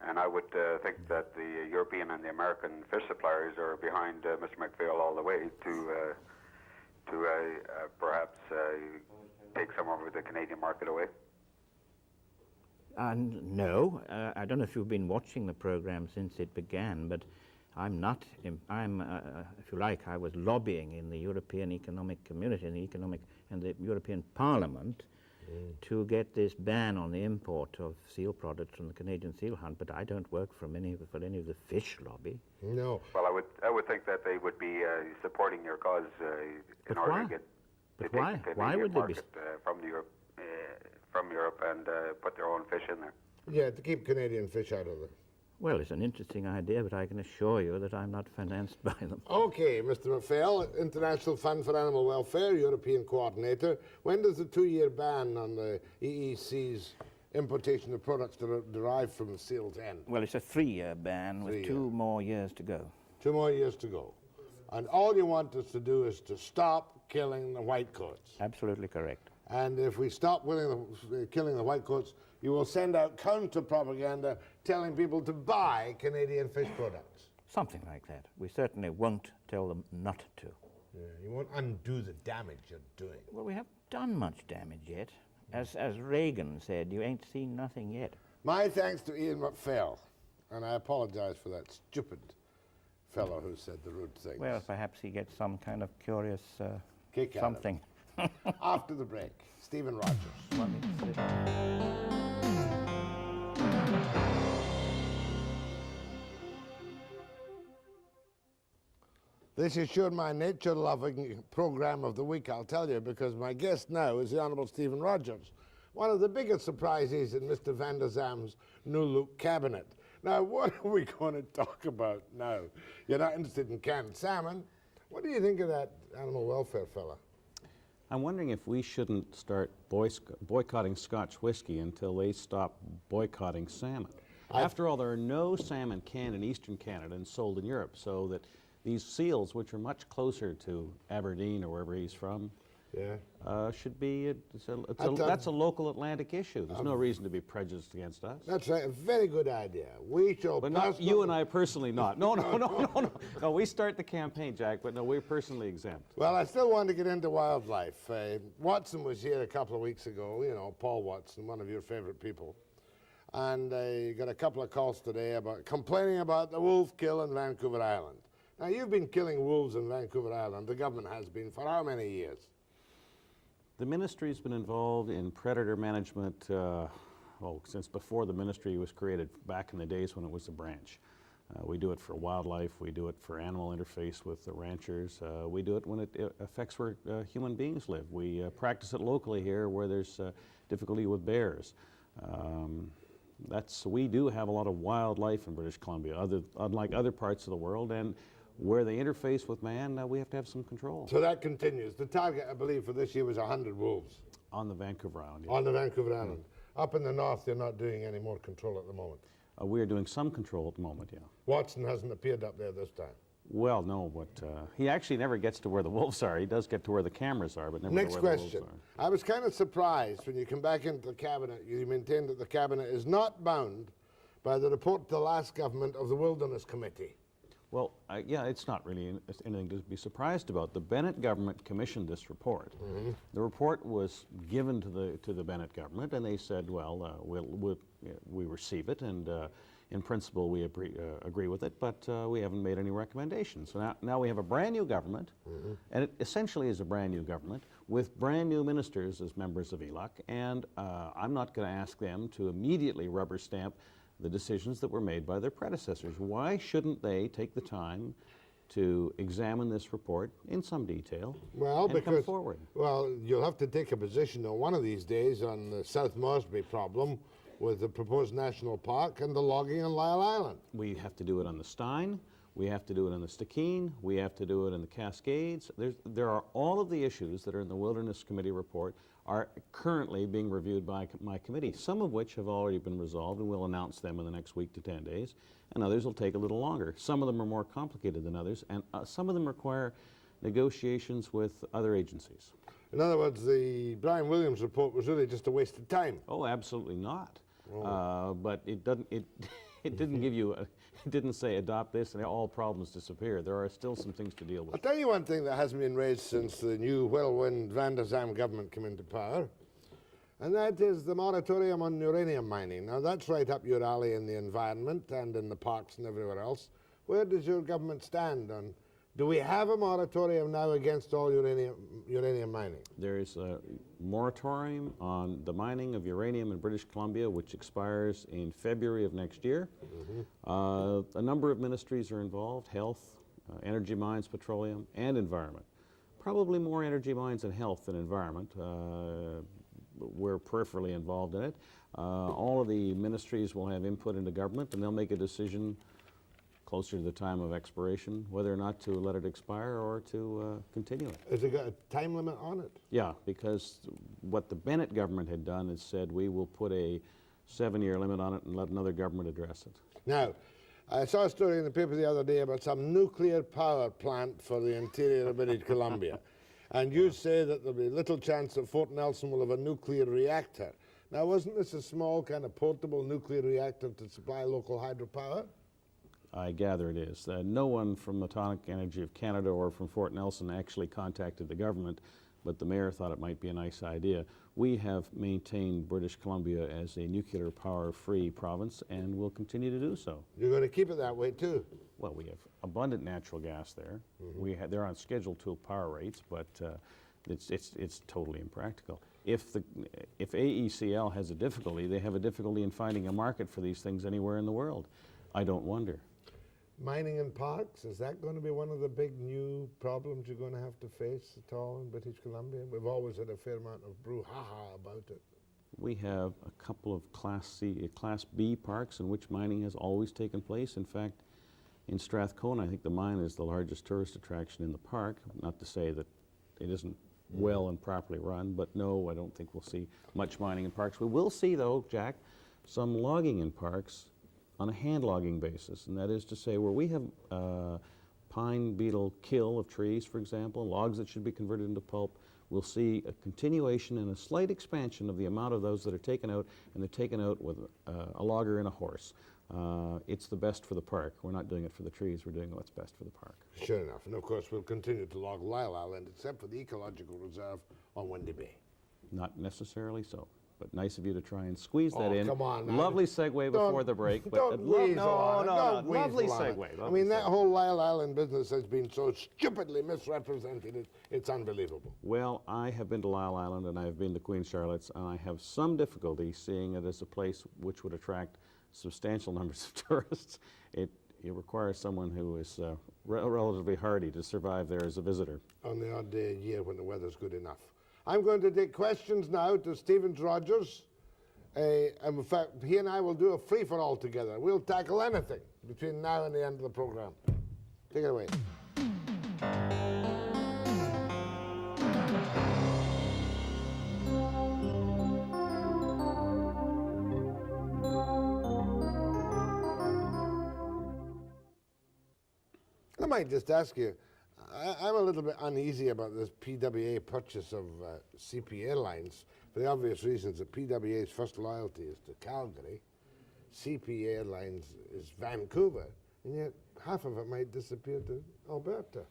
S15: and I would think that the European and the American fish suppliers are behind Mr. MacPhail all the way to perhaps take some of the Canadian market away.
S6: No, I don't know if you've been watching the program since it began, but I'm not. If you like, I was lobbying in the European Economic Community and the European Parliament to get this ban on the import of seal products from the Canadian seal hunt. But I don't work for any of the fish lobby.
S3: No.
S15: Well, I would think that they would be supporting your cause in order to get.
S6: But why? Why would they be
S15: from Europe and put their own fish in there?
S3: Yeah, to keep Canadian fish out of
S6: Well, it's an interesting idea, but I can assure you that I'm not financed by them.
S3: Okay, Mr. MacPhail, International Fund for Animal Welfare, European Coordinator. When does the 2-year ban on the EEC's importation of products that are derived from seals end?
S6: Well, it's a 3-year ban with 2 more years to go.
S3: 2 more years to go. And all you want us to do is to stop killing the whitecoats.
S6: Absolutely correct.
S3: And if we stop killing the whitecoats, you will send out counter-propaganda telling people to buy Canadian fish products.
S6: Something like that. We certainly won't tell them not to.
S3: Yeah, you won't undo the damage you're doing.
S6: Well, we haven't done much damage yet. As Reagan said, you ain't seen nothing yet.
S3: My thanks to Ian MacPhail, and I apologize for that stupid fellow who said the rude things.
S6: Well, perhaps he gets some kind of curious
S3: kick
S6: something.
S3: After the break, Stephen Rogers. This is sure my nature-loving program of the week, I'll tell you, because my guest now is the Honourable Stephen Rogers, one of the biggest surprises in Mr. Van der Zam's new-look cabinet. Now, what are we going to talk about now? You're not interested in canned salmon. What do you think of that animal welfare fella?
S16: I'm wondering if we shouldn't start boycotting Scotch whiskey until they stop boycotting salmon. After all, there are no salmon canned in Eastern Canada and sold in Europe, so that these seals, which are much closer to Aberdeen or wherever he's from, should be, that's a local Atlantic issue. There's no reason to be prejudiced against us.
S3: That's right, a very good idea. We shall
S16: But not you and I personally not. No. No, we start the campaign, Jack, but no, we're personally exempt.
S3: Well, I still want to get into wildlife. Watson was here a couple of weeks ago, you know, Paul Watson, one of your favorite people. And I got a couple of calls today about complaining about the wolf kill in Vancouver Island. Now, you've been killing wolves in Vancouver Island, the government has been, for how many years?
S16: The ministry's been involved in predator management, since before the ministry was created, back in the days when it was a branch. We do it for wildlife, we do it for animal interface with the ranchers, we do it when it affects where human beings live. We practice it locally here where there's difficulty with bears. We do have a lot of wildlife in British Columbia, unlike other parts of the world, and where they interface with man, we have to have some control.
S3: So that continues. The target, I believe, for this year was 100 wolves.
S16: On the Vancouver Island.
S3: On the Vancouver Island. Up in the north, they're not doing any more control at the moment.
S16: We are doing some control at the moment, yeah.
S3: Watson hasn't appeared up there this time.
S16: Well, no, but he actually never gets to where the wolves are. He does get to where the cameras are, but never
S3: Next
S16: to where
S3: question.
S16: the wolves are.
S3: I was kind of surprised when you come back into the cabinet, you maintain that the cabinet is not bound by the report to the last government of the Wilderness Committee.
S16: Well, yeah, it's not really anything to be surprised about. The Bennett government commissioned this report.
S3: Mm-hmm.
S16: The report was given to the Bennett government, and they said, well, we receive it, and in principle we agree with it, but we haven't made any recommendations. So now we have a brand new government, and it essentially is a brand new government with brand new ministers as members of ELOC, and I'm not going to ask them to immediately rubber stamp the decisions that were made by their predecessors. Why shouldn't they take the time to examine this report in some detail and come forward?
S3: Well, you'll have to take a position one of these days on the South Moresby problem with the proposed national park and the logging on Lyell Island.
S16: We have to do it on the Stein, we have to do it on the Stikine, we have to do it in the Cascades. There are all of the issues that are in the Wilderness Committee report are currently being reviewed by my committee, some of which have already been resolved, and we'll announce them in the next week to 10 days, and others will take a little longer. Some of them are more complicated than others, and some of them require negotiations with other agencies.
S3: In other words, the Brian Williams report was really just a waste of time.
S16: Oh, absolutely not. But it doesn't. It didn't give you. It didn't say adopt this and all problems disappear. There are still some things to deal with.
S3: I'll tell you one thing that hasn't been raised since the new whirlwind Van der Zam government came into power, and that is the moratorium on uranium mining. Now that's right up your alley in the environment and in the parks and everywhere else. Where does your government stand on? Do we have a moratorium now against all uranium mining?
S16: There is a moratorium on the mining of uranium in British Columbia, which expires in February of next year. A number of ministries are involved: health, energy mines, petroleum, and environment. Probably more energy mines and health than environment. we're peripherally involved in it. All of the ministries will have input into government, and they'll make a decision closer to the time of expiration whether or not to let it expire or to continue it.
S3: Has it got a time limit on it?
S16: Yeah, because what the Bennett government had done is said we will put a 7-year limit on it and let another government address it.
S3: Now, I saw a story in the paper the other day about some nuclear power plant for the interior of British Columbia. And you say that there'll be little chance that Fort Nelson will have a nuclear reactor. Now, wasn't this a small kind of portable nuclear reactor to supply local hydropower?
S16: I gather it is. No one from Atomic Energy of Canada or from Fort Nelson actually contacted the government, but the mayor thought it might be a nice idea. We have maintained British Columbia as a nuclear power-free province and will continue to do so.
S3: You're going to keep it that way, too?
S16: Well, we have abundant natural gas there. They're on Schedule 2 power rates, but it's totally impractical. If AECL has a difficulty, they have a difficulty in finding a market for these things anywhere in the world. I don't wonder.
S3: Mining in parks, is that going to be one of the big new problems you're going to have to face at all in British Columbia? We've always had a fair amount of brouhaha about it.
S16: We have a couple of Class B parks in which mining has always taken place. In fact, in Strathcona, I think the mine is the largest tourist attraction in the park. Not to say that it isn't well and properly run, but no, I don't think we'll see much mining in parks. We will see, though, Jack, some logging in parks on a hand logging basis, and that is to say where we have pine beetle kill of trees, for example, logs that should be converted into pulp, we'll see a continuation and a slight expansion of the amount of those that are taken out, and they're taken out with a logger and a horse. It's the best for the park. We're not doing it for the trees, we're doing what's best for the park.
S3: Sure enough, and of course we'll continue to log Lyell Island, except for the ecological reserve on Windy Bay.
S16: Not necessarily so. But nice of you to try and squeeze that in.
S3: Come on,
S16: lovely segue before the break. But
S3: lovely
S16: segue.
S3: I mean, that whole Lyell Island business has been so stupidly misrepresented, it's unbelievable.
S16: Well, I have been to Lyell Island and I've been to Queen Charlotte's, and I have some difficulty seeing it as a place which would attract substantial numbers of tourists. It requires someone who is relatively hardy to survive there as a visitor.
S3: On the odd day a year when the weather's good enough. I'm going to take questions now to Stevens Rogers. In fact, he and I will do a free-for-all together. We'll tackle anything between now and the end of the program. Take it away. I might just ask you, I'm a little bit uneasy about this PWA purchase of CP Airlines for the obvious reasons that PWA's first loyalty is to Calgary, CP Airlines is Vancouver, and yet half of it might disappear to Alberta.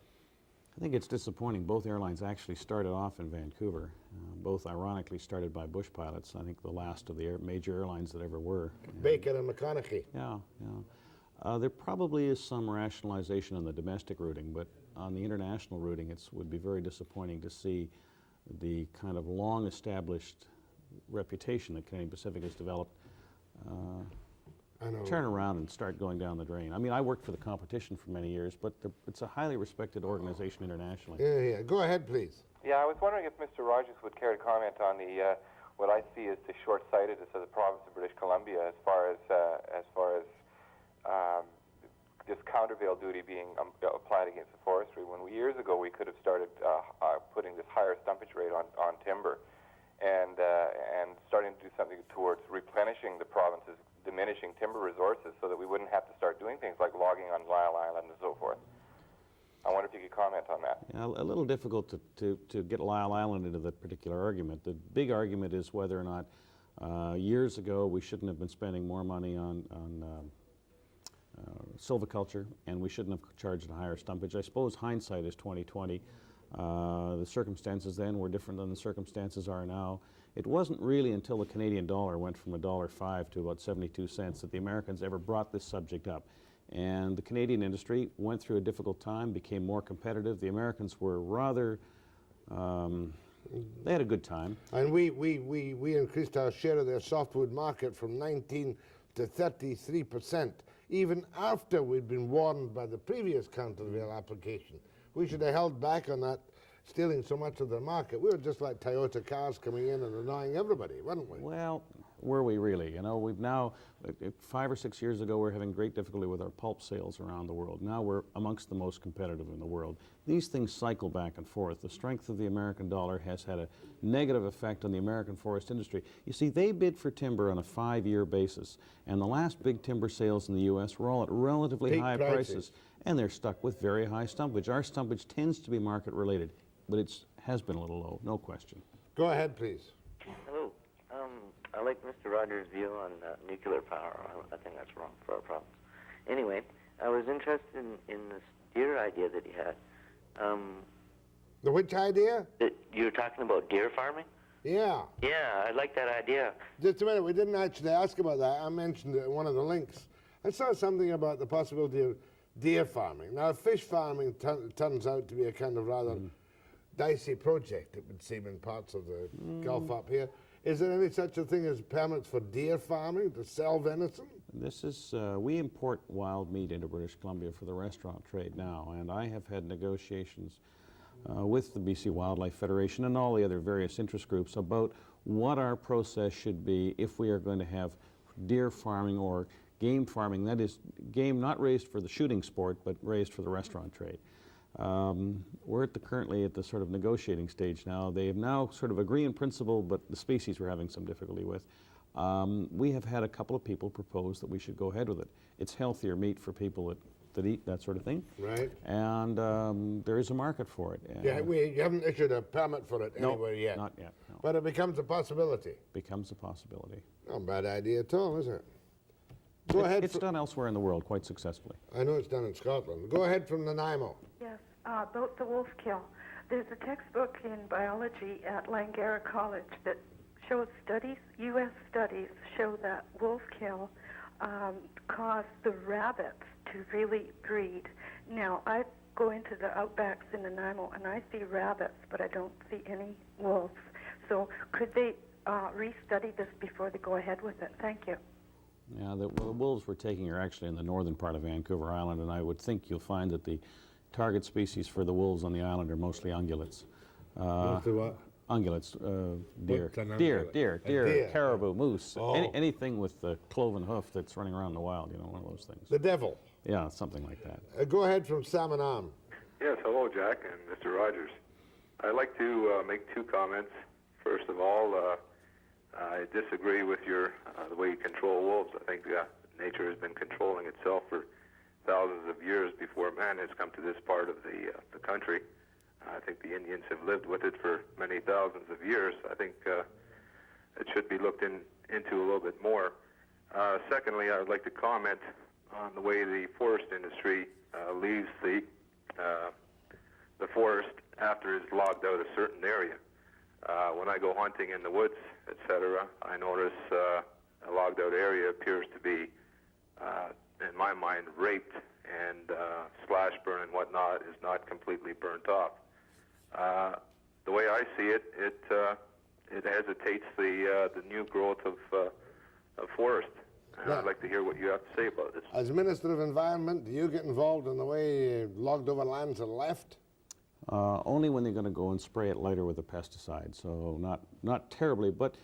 S16: I think it's disappointing. Both airlines actually started off in Vancouver. Both ironically started by bush pilots. I think the last of the major airlines that ever were.
S3: Baker and McConaughey.
S16: Yeah. There probably is some rationalization on the domestic routing, but on the international routing, it would be very disappointing to see the kind of long-established reputation that Canadian Pacific has developed turn around and start going down the drain. I mean, I worked for the competition for many years, but it's a highly respected organization internationally.
S3: Yeah. Go ahead, please.
S17: Yeah, I was wondering if Mr. Rogers would care to comment on the what I see as the short-sightedness of the province of British Columbia as far as this countervail duty being applied against the forestry. When years ago we could have started putting this higher stumpage rate on timber, and starting to do something towards replenishing the province's diminishing timber resources, so that we wouldn't have to start doing things like logging on Lyell Island and so forth. I wonder if you could comment on that.
S16: Yeah, a little difficult to get Lyell Island into that particular argument. The big argument is whether or not years ago we shouldn't have been spending more money on silviculture, and we shouldn't have charged a higher stumpage. I suppose hindsight is 20/20. The circumstances then were different than the circumstances are now. It wasn't really until the Canadian dollar went from $1.05 to about 72 cents that the Americans ever brought this subject up. And the Canadian industry went through a difficult time, became more competitive. The Americans were rather, they had a good time.
S3: And we increased our share of their softwood market from 19 to 33%, even after we'd been warned by the previous countervail application. We should have held back on that stealing so much of the market. We were just like Toyota cars coming in and annoying everybody, weren't we?
S16: Well, were we really? You know, we've now, 5 or 6 years ago, we're having great difficulty with our pulp sales around the world. Now we're amongst the most competitive in the world. These things cycle back and forth. The strength of the American dollar has had a negative effect on the American forest industry. You see, they bid for timber on a 5-year basis, and the last big timber sales in the U.S. were all at relatively high prices, and they're stuck with very high stumpage. Our stumpage tends to be market related, but it has been a little low, no question.
S3: Go ahead, please.
S18: Hello. I like Mr. Rogers' view on nuclear power. I think that's wrong for our province. Anyway, I was interested in this deer idea that he had.
S3: The which idea?
S18: You were talking about deer farming?
S3: Yeah.
S18: Yeah, I like that idea.
S3: Just a minute, we didn't actually ask about that. I mentioned it in one of the links. I saw something about the possibility of deer farming. Now, fish farming turns out to be a kind of rather dicey project, it would seem, in parts of the Gulf up here. Is there any such a thing as permits for deer farming to sell venison?
S16: This is, we import wild meat into British Columbia for the restaurant trade now, and I have had negotiations with the BC Wildlife Federation and all the other various interest groups about what our process should be if we are going to have deer farming or game farming, that is, game not raised for the shooting sport, but raised for the restaurant trade. We're currently at the sort of negotiating stage now. They have now sort of agreed in principle, but the species we're having some difficulty with. We have had a couple of people propose that we should go ahead with it. It's healthier meat for people that eat that sort of thing.
S3: Right.
S16: And there is a market for it.
S3: Yeah, you haven't issued a permit for it anywhere yet.
S16: Not yet. No.
S3: But it becomes a possibility.
S16: Becomes a possibility.
S3: Not a bad idea at all, is it? Go ahead.
S16: It's done elsewhere in the world quite successfully.
S3: I know it's done in Scotland. Go ahead from Nanaimo.
S19: Yes, about the wolf kill. There's a textbook in biology at Langara College that shows studies, U.S. studies, show that wolf kill caused the rabbits to really breed. Now, I go into the outbacks in Nanaimo and I see rabbits, but I don't see any wolves. So could they restudy this before they go ahead with it? Thank you.
S16: Yeah, the wolves we're taking are actually in the northern part of Vancouver Island, and I would think you'll find that the target species for the wolves on the island are mostly ungulates.
S3: Mostly what?
S16: Ungulates, deer,
S3: What's an
S16: deer,
S3: ungulate?
S16: deer,
S3: A
S16: deer,
S3: deer.
S16: caribou, moose,
S3: Oh.
S16: anything with the cloven hoof that's running around in the wild, you know, one of those things.
S3: The devil.
S16: Yeah, something like that.
S3: Go ahead from Salmon Arm.
S20: Yes, hello, Jack and Mr. Rogers. I'd like to make 2 comments. First of all, I disagree with the way you control wolves. I think nature has been controlling itself for thousands of years before man has come to this part of the country. I think the Indians have lived with it for many thousands of years. I think it should be looked into a little bit more. Secondly, I would like to comment on the way the forest industry leaves the forest after it's logged out a certain area. When I go hunting in the woods, etc., I notice a logged out area appears to be, in my mind, raped, and slash burn and whatnot is not completely burnt off. The way I see it, it hesitates the new growth of forest. And I'd like to hear what you have to say about this.
S3: As Minister of Environment, do you get involved in the way logged over lands are left?
S16: Only when they're going to go and spray it later with a pesticide, so not terribly, but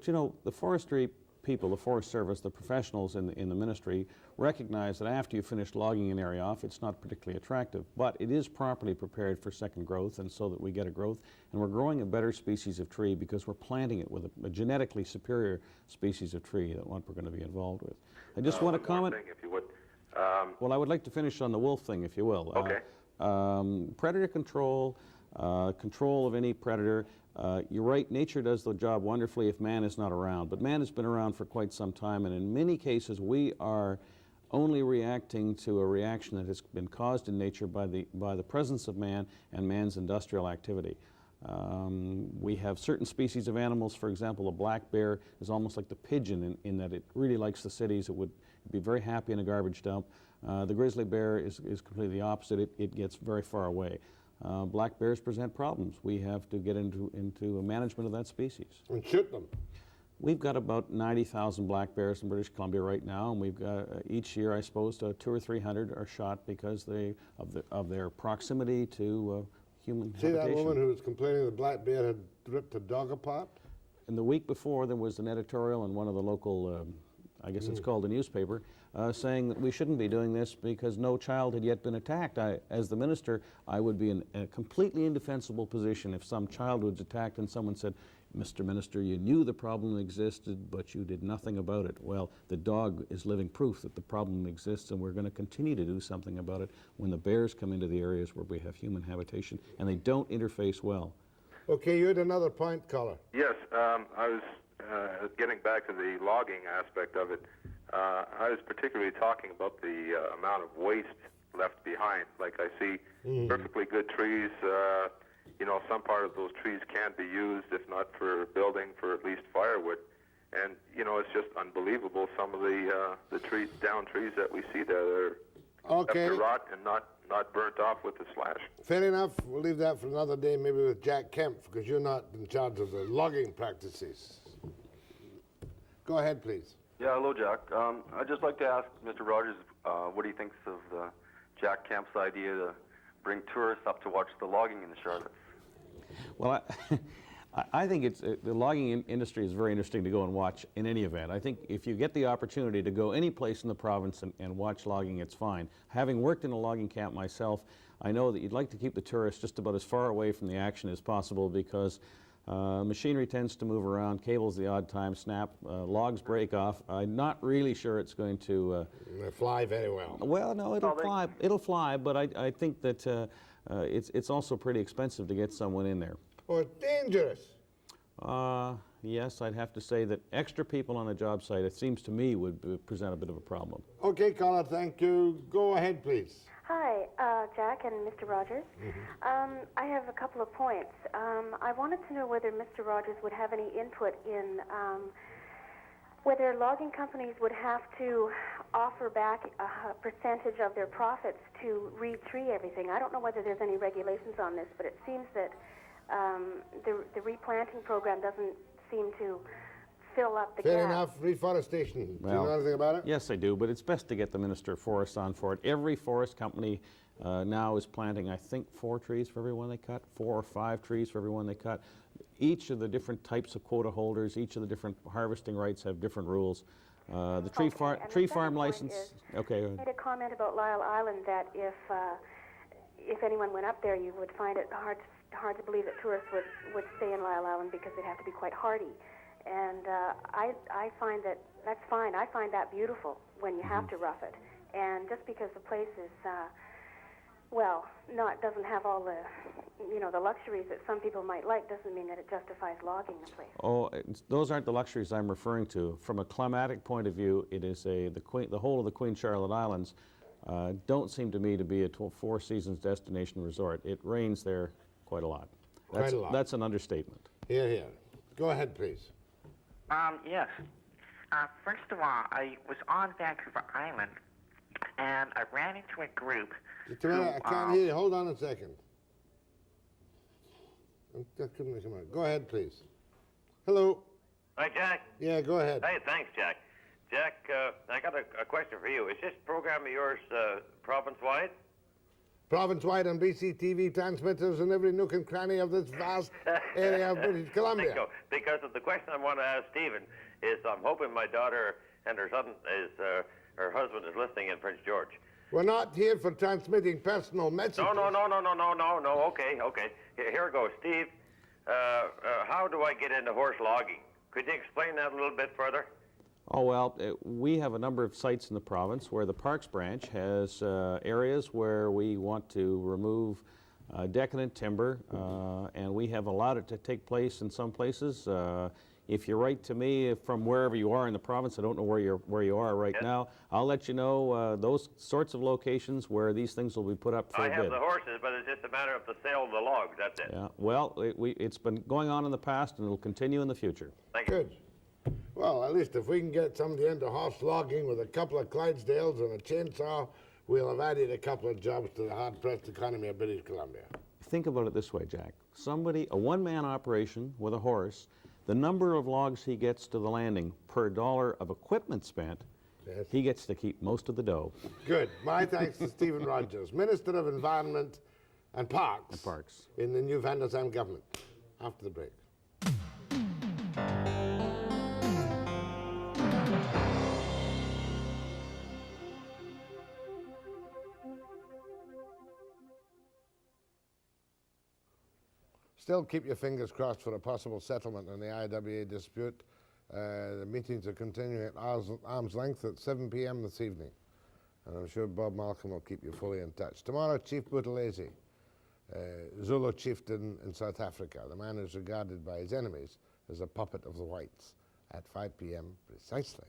S16: you know, the forestry people, the Forest Service, the professionals in the ministry recognize that after you finish logging an area off, it's not particularly attractive, but it is properly prepared for second growth, and so that we get a growth, and we're growing a better species of tree because we're planting it with a genetically superior species of tree that what we're going to be involved with. I just want to comment.
S20: Thing, if you would.
S16: Well, I would like to finish on the wolf thing, if you will.
S20: Okay.
S16: Predator control, control of any predator. You're right, nature does the job wonderfully if man is not around, but man has been around for quite some time, and in many cases we are only reacting to a reaction that has been caused in nature by the presence of man and man's industrial activity. We have certain species of animals, for example, a black bear is almost like the pigeon in that it really likes the cities. It would be very happy in a garbage dump. The grizzly bear is completely the opposite. It gets very far away. Black bears present problems. We have to get into a management of that species.
S3: And shoot them.
S16: We've got about 90,000 black bears in British Columbia right now, and we've got each year, I suppose, 200 or 300 are shot because of their proximity to human
S3: See that
S16: habitation.
S3: woman who was complaining the black bear had ripped a dog apart?
S16: And the week before, there was an editorial in one of the local, I guess it's called a newspaper, saying that we shouldn't be doing this because no child had yet been attacked. As the minister, I would be in a completely indefensible position if some child was attacked and someone said, Mr. Minister, you knew the problem existed, but you did nothing about it. Well, the dog is living proof that the problem exists, and we're going to continue to do something about it when the bears come into the areas where we have human habitation, and they don't interface well.
S3: Okay, you had another point, caller.
S20: Yes, I was getting back to the logging aspect of it. I was particularly talking about the amount of waste left behind. Like I see perfectly good trees, you know, some part of those trees can't be used, if not for building, for at least firewood. And, you know, it's just unbelievable, some of the trees, down trees that we see there that are left to rot and not burnt off with the slash.
S3: Fair enough. We'll leave that for another day, maybe with Jack Kemp, because you're not in charge of the logging practices. Go ahead, please.
S21: Yeah, hello, Jack. I'd just like to ask Mr. Rogers what he thinks of Jack Kemp's idea to bring tourists up to watch the logging in the Charlotte.
S16: Well, I think it's the logging industry is very interesting to go and watch in any event. I think if you get the opportunity to go any place in the province and watch logging, it's fine. Having worked in a logging camp myself, I know that you'd like to keep the tourists just about as far away from the action as possible because machinery tends to move around, cables the odd time snap, logs break off. I'm not really sure it's going to
S3: fly very well.
S16: Well, no, it'll fly, but I think that it's also pretty expensive to get someone in there.
S3: Or dangerous.
S16: Yes, I'd have to say that extra people on a job site, it seems to me, would present a bit of a problem.
S3: Okay, caller, thank you. Go ahead, please.
S22: Hi, Jack and Mr. Rogers. I have a couple of points. I wanted to know whether Mr. Rogers would have any input in whether logging companies would have to offer back a percentage of their profits to re-tree everything. I don't know whether there's any regulations on this, but it seems that the replanting program doesn't seem to fill up the gap.
S3: Fair enough. Reforestation. Do you know anything about it?
S16: Yes, I do, but it's best to get the Minister of Forests on for it. Every forest company now is planting, I think, 4 trees for every one they cut, 4 or 5 trees for every one they cut. Each of the different types of quota holders, each of the different harvesting rights have different rules. The tree farm license. Okay.
S22: I made a comment about Lyell Island that if anyone went up there, you would find it hard to believe that tourists would stay in Lyell Island because they'd have to be quite hardy. And I find that's fine. I find that beautiful when you have to rough it. And just because the place is, doesn't have all the, the luxuries that some people might like, doesn't mean that it justifies logging the place.
S16: Oh, those aren't the luxuries I'm referring to. From a climatic point of view, it is the whole of the Queen Charlotte Islands don't seem to me to be a 4 seasons destination resort. It rains there quite a lot. That's an understatement.
S3: Here. Go ahead, please.
S23: Yes. First of all, I was on Vancouver Island, and I ran into a group.
S3: Just a minute, I can't hear you. Hold on a second. Go ahead, please. Hello.
S24: Hi, Jack.
S3: Yeah, go ahead.
S24: Hey, thanks, Jack. Jack, I got a question for you. Is this program of yours province-wide?
S3: Province-wide on BC TV transmitters in every nook and cranny of this vast area of British Columbia.
S24: Bingo. Because of the question I want to ask Stephen is I'm hoping my daughter and her son her husband is listening in Prince George.
S3: We're not here for transmitting personal messages.
S24: No. Okay. Here it goes. Steve, how do I get into horse logging? Could you explain that a little bit further?
S16: Oh, well, we have a number of sites in the province where the Parks Branch has areas where we want to remove decadent timber, and we have allowed it to take place in some places. If you write to me from wherever you are in the province, I don't know where you are right now, I'll let you know those sorts of locations where these things will be put up for a bid.
S24: I have the horses, but it's just a matter of the sale of the logs, that's it.
S16: Yeah, well, it's been going on in the past and it'll continue in the future.
S24: Thank you.
S3: Good. Well, at least if we can get somebody into horse logging with a couple of Clydesdales and a chainsaw, we'll have added a couple of jobs to the hard-pressed economy of British Columbia.
S16: Think about it this way, Jack. A one-man operation with a horse, the number of logs he gets to the landing per dollar of equipment spent, he gets to keep most of the dough.
S3: Good. My thanks to Stephen Rogers, Minister of Environment and parks in the new Van der Zalm government. After the break. Still keep your fingers crossed for a possible settlement on the I.W.A. dispute. The meetings are continuing at arm's length at 7 p.m. this evening. And I'm sure Bob Malcolm will keep you fully in touch. Tomorrow, Chief Buthelezi, Zulu chieftain in South Africa, the man who's regarded by his enemies as a puppet of the whites, at 5 p.m. precisely.